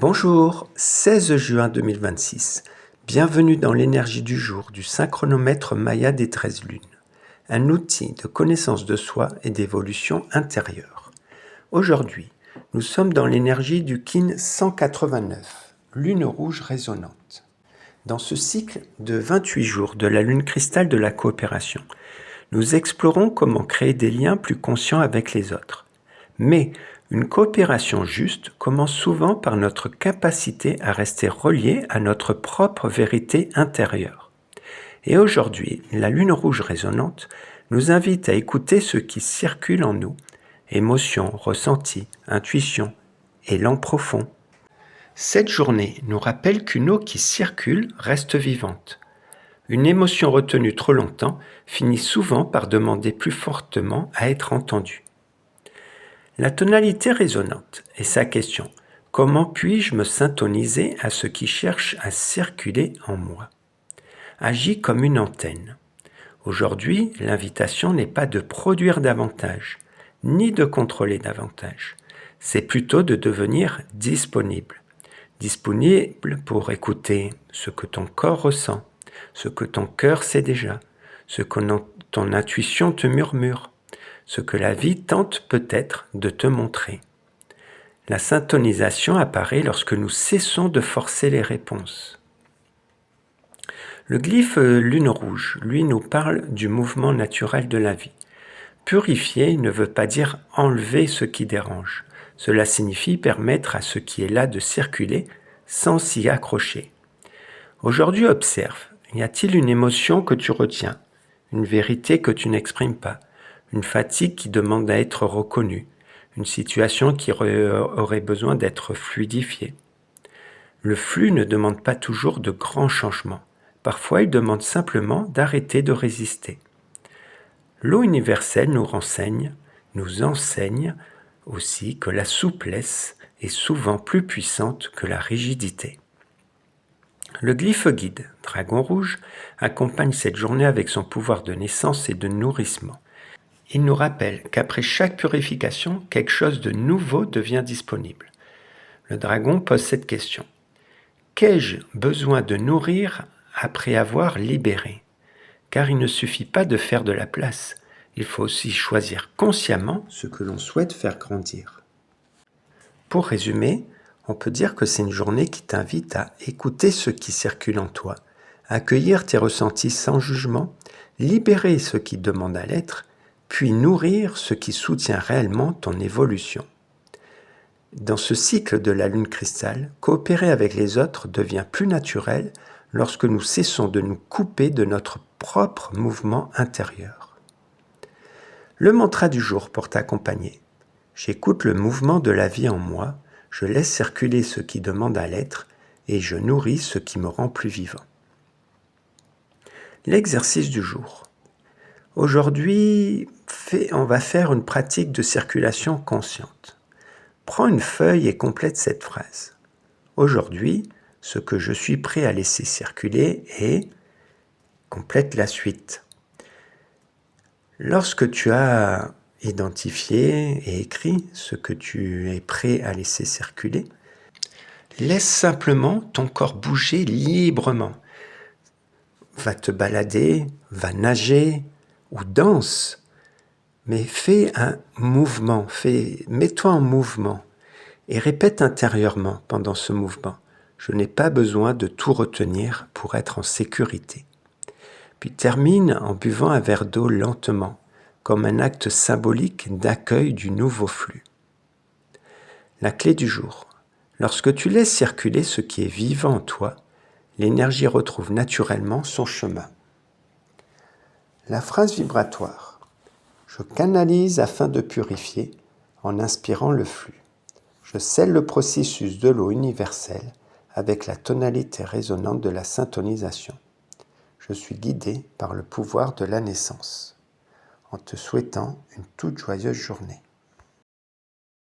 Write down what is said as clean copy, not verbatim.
Bonjour, 16 juin 2026. Bienvenue dans l'énergie du jour du synchronomètre Maya des 13 lunes, un outil de connaissance de soi et d'évolution intérieure. Aujourd'hui, nous sommes dans l'énergie du Kin 189, lune rouge résonante. Dans ce cycle de 28 jours de la lune cristal de la coopération, nous explorons comment créer des liens plus conscients avec les autres. Mais une coopération juste commence souvent par notre capacité à rester reliés à notre propre vérité intérieure. Et aujourd'hui, la lune rouge résonante nous invite à écouter ce qui circule en nous, émotions, ressentis, intuitions, élan profond. Cette journée nous rappelle qu'une eau qui circule reste vivante. Une émotion retenue trop longtemps finit souvent par demander plus fortement à être entendue. La tonalité résonante est sa question. Comment puis-je me syntoniser à ce qui cherche à circuler en moi ? Agis comme une antenne. Aujourd'hui, l'invitation n'est pas de produire davantage, ni de contrôler davantage. C'est plutôt de devenir disponible. Disponible pour écouter ce que ton corps ressent, ce que ton cœur sait déjà, ce que ton intuition te murmure, ce que la vie tente peut-être de te montrer. La syntonisation apparaît lorsque nous cessons de forcer les réponses. Le glyphe lune rouge, lui, nous parle du mouvement naturel de la vie. Purifier ne veut pas dire enlever ce qui dérange. Cela signifie permettre à ce qui est là de circuler sans s'y accrocher. Aujourd'hui, observe, y a-t-il une émotion que tu retiens, une vérité que tu n'exprimes pas, une fatigue qui demande à être reconnue, une situation qui aurait besoin d'être fluidifiée. Le flux ne demande pas toujours de grands changements. Parfois, il demande simplement d'arrêter de résister. L'eau universelle nous enseigne aussi que la souplesse est souvent plus puissante que la rigidité. Le glyphe guide, dragon rouge, accompagne cette journée avec son pouvoir de naissance et de nourrissement. Il nous rappelle qu'après chaque purification, quelque chose de nouveau devient disponible. Le dragon pose cette question. Qu'ai-je besoin de nourrir après avoir libéré ? Car il ne suffit pas de faire de la place. Il faut aussi choisir consciemment ce que l'on souhaite faire grandir. Pour résumer, on peut dire que c'est une journée qui t'invite à écouter ce qui circule en toi, accueillir tes ressentis sans jugement, libérer ce qui demande à l'être, puis nourrir ce qui soutient réellement ton évolution. Dans ce cycle de la lune cristal, coopérer avec les autres devient plus naturel lorsque nous cessons de nous couper de notre propre mouvement intérieur. Le mantra du jour pour t'accompagner. J'écoute le mouvement de la vie en moi, je laisse circuler ce qui demande à l'être et je nourris ce qui me rend plus vivant. L'exercice du jour. Aujourd'hui, on va faire une pratique de circulation consciente. Prends une feuille et complète cette phrase. Aujourd'hui, ce que je suis prêt à laisser circuler est... Complète la suite. Lorsque tu as identifié et écrit ce que tu es prêt à laisser circuler, laisse simplement ton corps bouger librement. Va te balader, va nager ou danse, mais fais un mouvement, mets-toi en mouvement et répète intérieurement pendant ce mouvement. Je n'ai pas besoin de tout retenir pour être en sécurité. Puis termine en buvant un verre d'eau lentement, comme un acte symbolique d'accueil du nouveau flux. La clé du jour. Lorsque tu laisses circuler ce qui est vivant en toi, l'énergie retrouve naturellement son chemin. La phrase vibratoire. Je canalise afin de purifier en inspirant le flux. Je scelle le processus de l'eau universelle avec la tonalité résonante de la syntonisation. Je suis guidé par le pouvoir de la naissance. En te souhaitant une toute joyeuse journée.